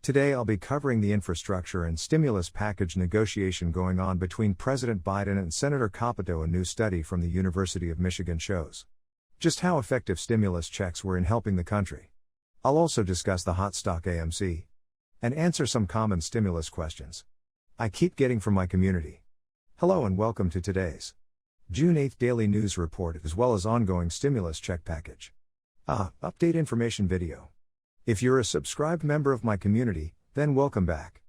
Today I'll be covering the infrastructure and stimulus package negotiation going on between President Biden and Senator Capito. A new study from the University of Michigan shows just how effective stimulus checks were in helping the country. I'll also discuss the hot stock AMC and answer some common stimulus questions I keep getting from my community. Hello and welcome to today's June 8th Daily News Report as well as ongoing stimulus check package update information video. If you're a subscribed member of my community, then welcome back.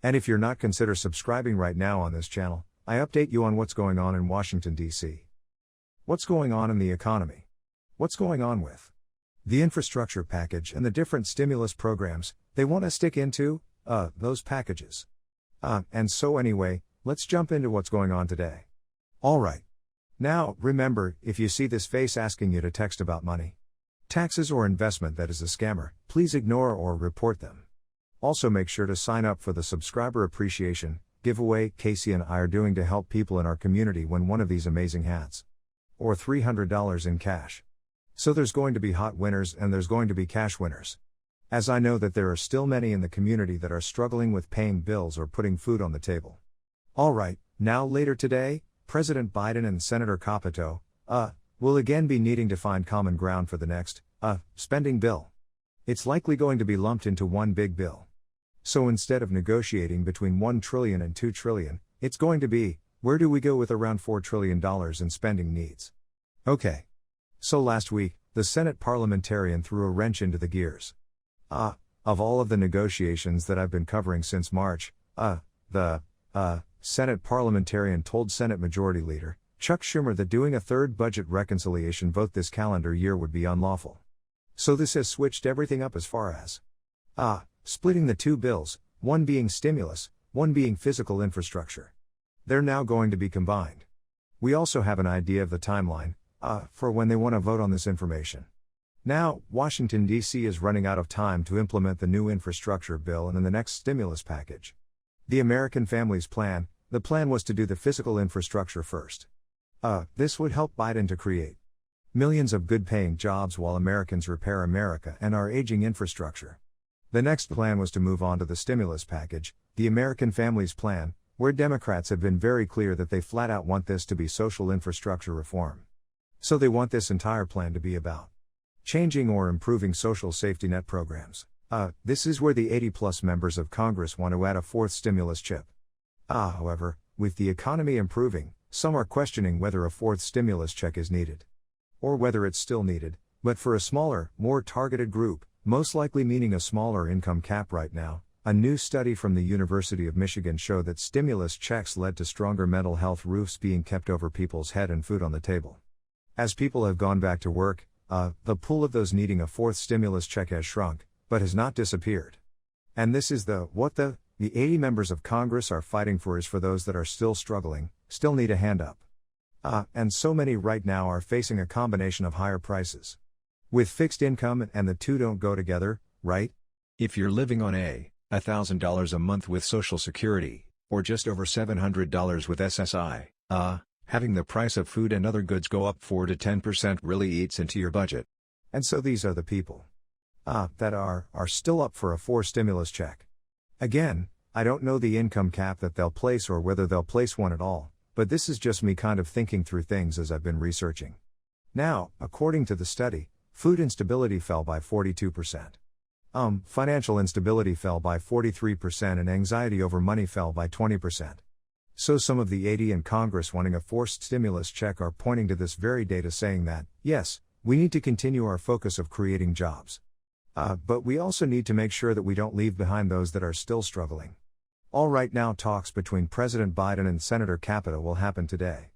And if you're not, consider subscribing right now on this channel. I update you on what's going on in Washington, D.C. What's going on in the economy? What's going on with the infrastructure package and the different stimulus programs they want to stick into, those packages. And so anyway, let's jump into what's going on today. Alright. Now, remember, if you see this face asking you to text about money, taxes or investment that is a scammer, please ignore or report them. Also make sure to sign up for the subscriber appreciation giveaway Casey and I are doing to help people in our community win one of these amazing hats. Or $300 in cash. So there's going to be hot winners and there's going to be cash winners. As I know that there are still many in the community that are struggling with paying bills or putting food on the table. Alright, now later today, President Biden and Senator Capito, will again be needing to find common ground for the next, spending bill. It's likely going to be lumped into one big bill. So instead of negotiating between $1 trillion and $2 trillion, it's going to be, where do we go with around $4 trillion in spending needs? Okay. So last week, the Senate parliamentarian threw a wrench into the gears. Of all of the negotiations that I've been covering since March, the Senate parliamentarian told Senate Majority Leader Chuck Schumer that doing a third budget reconciliation vote this calendar year would be unlawful. So this has switched everything up as far as splitting the two bills, one being stimulus, one being physical infrastructure. They're now going to be combined. We also have an idea of the timeline for when they want to vote on this information. Now, Washington, D.C. is running out of time to implement the new infrastructure bill and in the next stimulus package. The American Families Plan, the plan was to do the physical infrastructure first. This would help Biden to create millions of good-paying jobs while Americans repair America and our aging infrastructure. The next plan was to move on to the stimulus package, the American Families Plan, where Democrats have been very clear that they flat out want this to be social infrastructure reform. So they want this entire plan to be about changing or improving social safety net programs. This is where the 80-plus members of Congress want to add a fourth stimulus chip. However, with the economy improving, some are questioning whether a fourth stimulus check is needed. Or whether it's still needed, but for a smaller, more targeted group, most likely meaning a smaller income cap right now. A new study from the University of Michigan showed that stimulus checks led to stronger mental health roofs being kept over people's head and food on the table. As people have gone back to work, the pool of those needing a fourth stimulus check has shrunk, but has not disappeared. And this is what the 80 members of Congress are fighting for is for those that are still struggling, still need a hand up. And so many right now are facing a combination of higher prices with fixed income and the two don't go together, right? If you're living on $1,000 a month with Social Security, or just over $700 with SSI, having the price of food and other goods go up 4 to 10% really eats into your budget. And so these are the people that are still up for a fourth stimulus check. Again, I don't know the income cap that they'll place or whether they'll place one at all, but this is just me kind of thinking through things as I've been researching. Now, according to the study, food instability fell by 42%. Financial instability fell by 43% and anxiety over money fell by 20%. So some of the 80 in Congress wanting a forced stimulus check are pointing to this very data saying that, yes, we need to continue our focus of creating jobs. But we also need to make sure that we don't leave behind those that are still struggling. All right, now talks between President Biden and Senator Capito will happen today.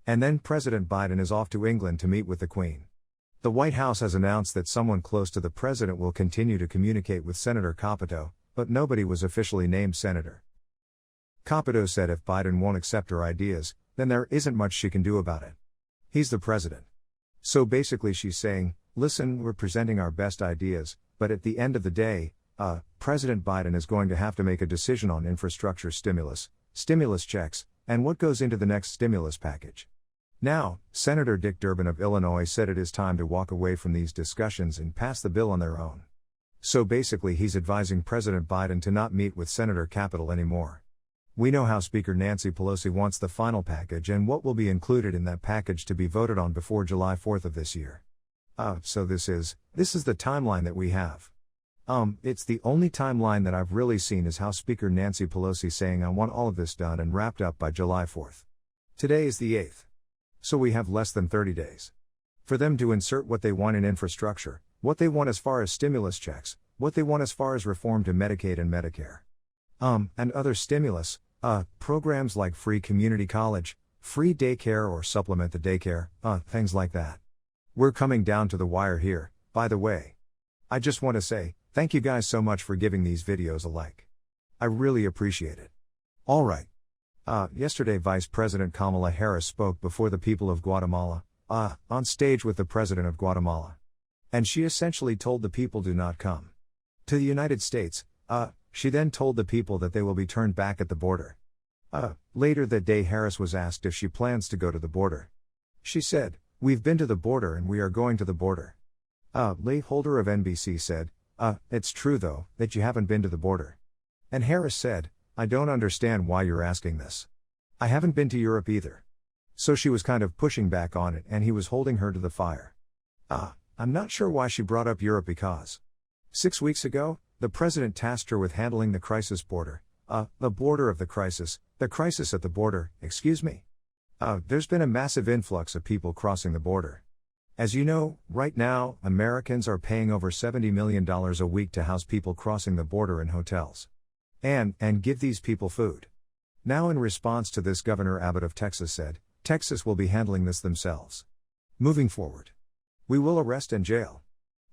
And then President Biden is off to England to meet with the Queen. The White House has announced that someone close to the president will continue to communicate with Senator Capito, but nobody was officially named senator. Capito said if Biden won't accept her ideas, then there isn't much she can do about it. He's the president. So basically she's saying, listen, we're presenting our best ideas, but at the end of the day, President Biden is going to have to make a decision on infrastructure stimulus checks, and what goes into the next stimulus package. Now, Senator Dick Durbin of Illinois said it is time to walk away from these discussions and pass the bill on their own. So basically he's advising President Biden to not meet with Senator Capito anymore. We know how Speaker Nancy Pelosi wants the final package and what will be included in that package to be voted on before July 4th of this year. So this is the timeline that we have. It's the only timeline that I've really seen is how Speaker Nancy Pelosi saying I want all of this done and wrapped up by July 4th. Today is the 8th. So we have less than 30 days. For them to insert what they want in infrastructure, what they want as far as stimulus checks, what they want as far as reform to Medicaid and Medicare. And other stimulus, programs like free community college, free daycare or supplement the daycare, things like that. We're coming down to the wire here, by the way. I just want to say, thank you guys so much for giving these videos a like. I really appreciate it. Alright. Yesterday Vice President Kamala Harris spoke before the people of Guatemala, on stage with the President of Guatemala. And she essentially told the people do not come to the United States. She then told the people that they will be turned back at the border. Later that day Harris was asked if she plans to go to the border. She said, "We've been to the border and we are going to the border." Leigh Holder of NBC said, "It's true though, that you haven't been to the border." And Harris said, "I don't understand why you're asking this. I haven't been to Europe either." So she was kind of pushing back on it and he was holding her to the fire. I'm not sure why she brought up Europe because 6 weeks ago, the president tasked her with handling the crisis border, the border of the crisis at the border, excuse me. There's been a massive influx of people crossing the border. As you know, right now, Americans are paying over $70 million a week to house people crossing the border in hotels. And give these people food. Now in response to this, Governor Abbott of Texas said, Texas will be handling this themselves. Moving forward. We will arrest and jail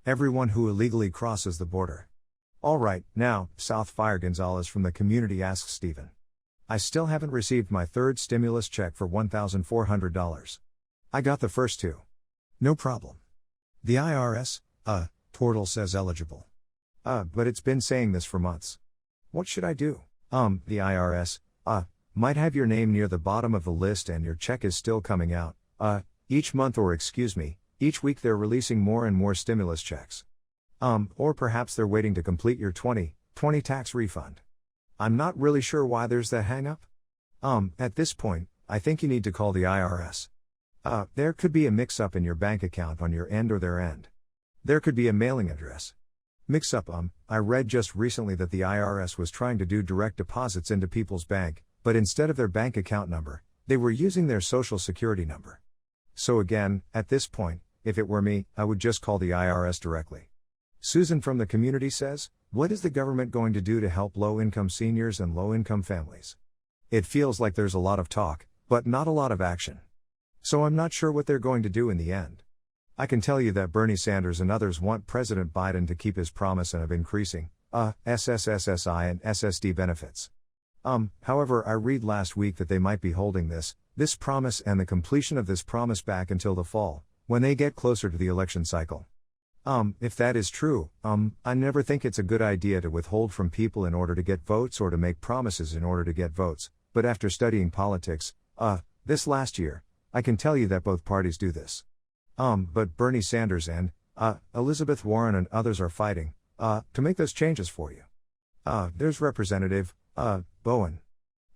everyone who illegally crosses the border. Alright, now, South Fire Gonzalez from the community asks Stephen. I still haven't received my third stimulus check for $1,400. I got the first two. No problem. The IRS, portal says eligible. But it's been saying this for months. What should I do? The IRS, might have your name near the bottom of the list and your check is still coming out, each month or each week they're releasing more and more stimulus checks. Or perhaps they're waiting to complete your 2020 tax refund. I'm not really sure why there's that hang-up. At this point, I think you need to call the IRS. There could be a mix-up in your bank account on your end or their end. There could be a mailing address mix-up. I read just recently that the IRS was trying to do direct deposits into people's bank, but instead of their bank account number, they were using their social security number. So again, at this point, if it were me, I would just call the IRS directly. Susan from the community says, what is the government going to do to help low-income seniors and low-income families? It feels like there's a lot of talk, but not a lot of action. So I'm not sure what they're going to do in the end. I can tell you that Bernie Sanders and others want President Biden to keep his promise of increasing, SSSSI and SSD benefits. However, I read last week that they might be holding this promise and the completion of this promise back until the fall, when they get closer to the election cycle. If that is true, I never think it's a good idea to withhold from people in order to get votes or to make promises in order to get votes, but after studying politics, this last year, I can tell you that both parties do this. But Bernie Sanders and, Elizabeth Warren and others are fighting, to make those changes for you. There's Representative, Bowen,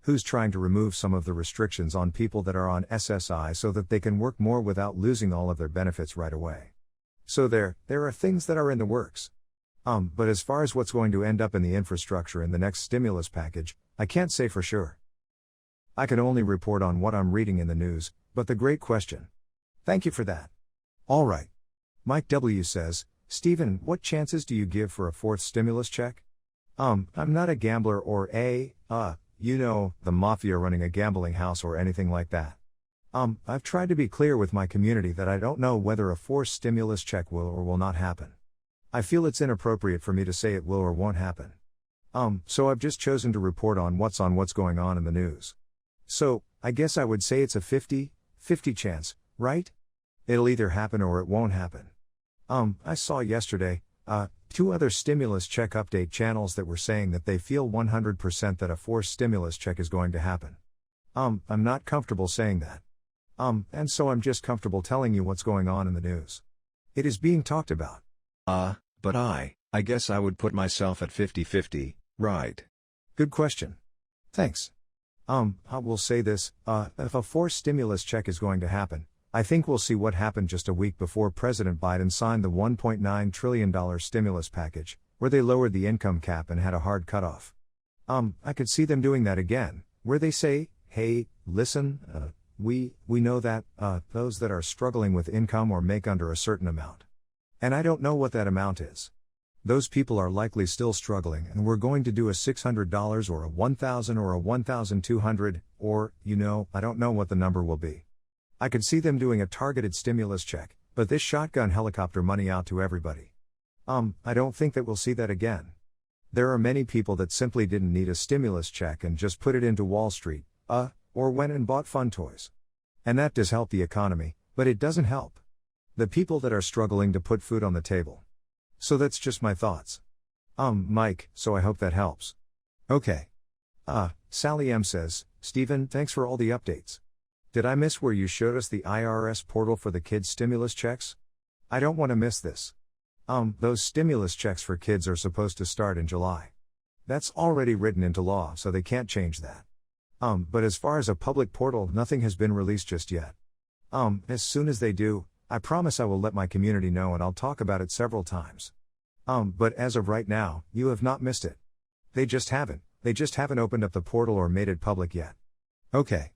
who's trying to remove some of the restrictions on people that are on SSI so that they can work more without losing all of their benefits right away. So there are things that are in the works. But as far as what's going to end up in the infrastructure in the next stimulus package, I can't say for sure. I can only report on what I'm reading in the news, but the great question. Thank you for that. Alright. Mike W. says, Stephen, what chances do you give for a fourth stimulus check? I'm not a gambler or the mafia running a gambling house or anything like that. I've tried to be clear with my community that I don't know whether a forced stimulus check will or will not happen. I feel it's inappropriate for me to say it will or won't happen. So I've just chosen to report on what's going on in the news. So, I guess I would say it's a 50-50 chance, right? It'll either happen or it won't happen. I saw yesterday, 2 other stimulus check update channels that were saying that they feel 100% that a forced stimulus check is going to happen. I'm not comfortable saying that. And so I'm just comfortable telling you what's going on in the news. It is being talked about. But I I guess I would put myself at 50-50, right? Good question. Thanks. I will say this, if a forced stimulus check is going to happen, I think we'll see what happened just a week before President Biden signed the $1.9 trillion stimulus package, where they lowered the income cap and had a hard cutoff. I could see them doing that again, where they say, hey, listen, we know that, those that are struggling with income or make under a certain amount. And I don't know what that amount is. Those people are likely still struggling, and we're going to do a $600 or a $1,000 or a $1,200, or, I don't know what the number will be. I could see them doing a targeted stimulus check, but this shotgun helicopter money out to everybody. I don't think that we'll see that again. There are many people that simply didn't need a stimulus check and just put it into Wall Street, or went and bought fun toys. And that does help the economy, but it doesn't help the people that are struggling to put food on the table. So that's just my thoughts. Mike, so I hope that helps. Okay. Sally M says, Stephen, thanks for all the updates. Did I miss where you showed us the IRS portal for the kids' stimulus checks? I don't want to miss this. Those stimulus checks for kids are supposed to start in July. That's already written into law, so they can't change that. But as far as a public portal, nothing has been released just yet. As soon as they do, I promise I will let my community know and I'll talk about it several times. But as of right now, you have not missed it. They just haven't opened up the portal or made it public yet. Okay.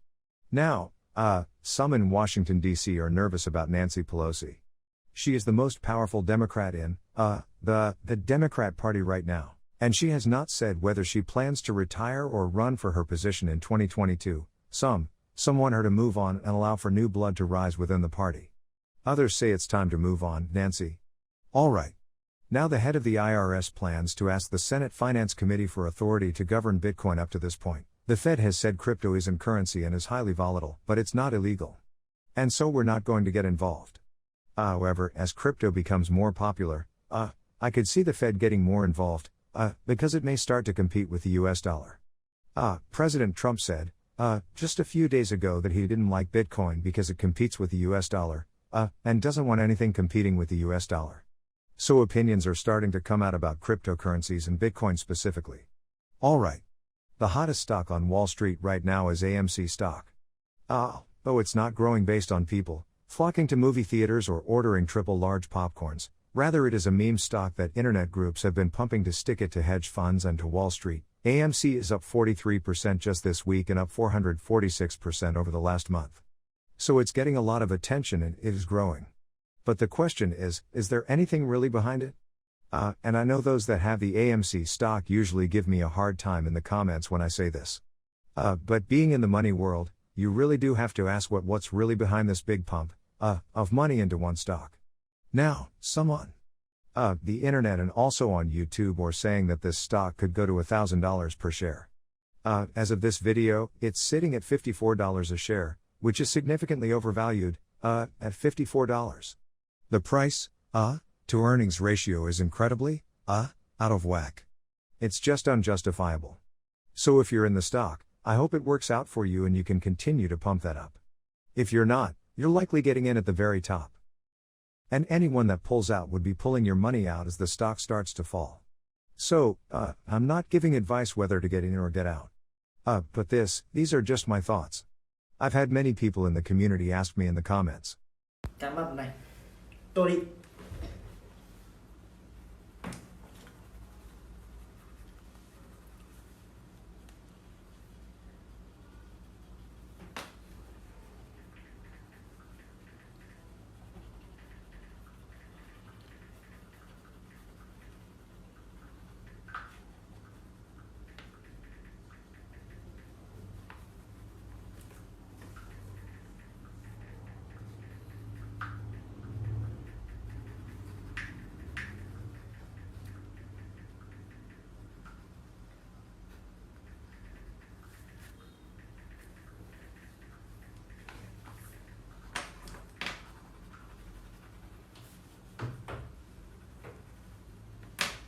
Now, some in Washington, D.C. are nervous about Nancy Pelosi. She is the most powerful Democrat in, the Democrat Party right now, and she has not said whether she plans to retire or run for her position in 2022. Some want her to move on and allow for new blood to rise within the party. Others say it's time to move on, Nancy. Alright. Now the head of the IRS plans to ask the Senate Finance Committee for authority to govern Bitcoin. Up to this point, the Fed has said crypto isn't currency and is highly volatile, but it's not illegal. And so we're not going to get involved. However, as crypto becomes more popular, I could see the Fed getting more involved, because it may start to compete with the US dollar. President Trump said, just a few days ago that he didn't like Bitcoin because it competes with the US dollar, and doesn't want anything competing with the US dollar. So opinions are starting to come out about cryptocurrencies and Bitcoin specifically. Alright. The hottest stock on Wall Street right now is AMC stock. Though it's not growing based on people flocking to movie theaters or ordering triple large popcorns, rather it is a meme stock that internet groups have been pumping to stick it to hedge funds and to Wall Street. AMC is up 43% just this week and up 446% over the last month. So it's getting a lot of attention and it is growing. But the question is there anything really behind it? And I know those that have the AMC stock usually give me a hard time in the comments when I say this. But being in the money world, you really do have to ask what's really behind this big pump of money into one stock. Now, some on the internet and also on YouTube are saying that this stock could go to $1,000 per share. As of this video, it's sitting at $54 a share, which is significantly overvalued, at $54. The price, to earnings ratio is incredibly, out of whack. It's just unjustifiable. So if you're in the stock, I hope it works out for you and you can continue to pump that up. If you're not, you're likely getting in at the very top. And anyone that pulls out would be pulling your money out as the stock starts to fall. So, I'm not giving advice whether to get in or get out. But these are just my thoughts. I've had many people in the community ask me in the comments. Cảm ơn này. Tôi đi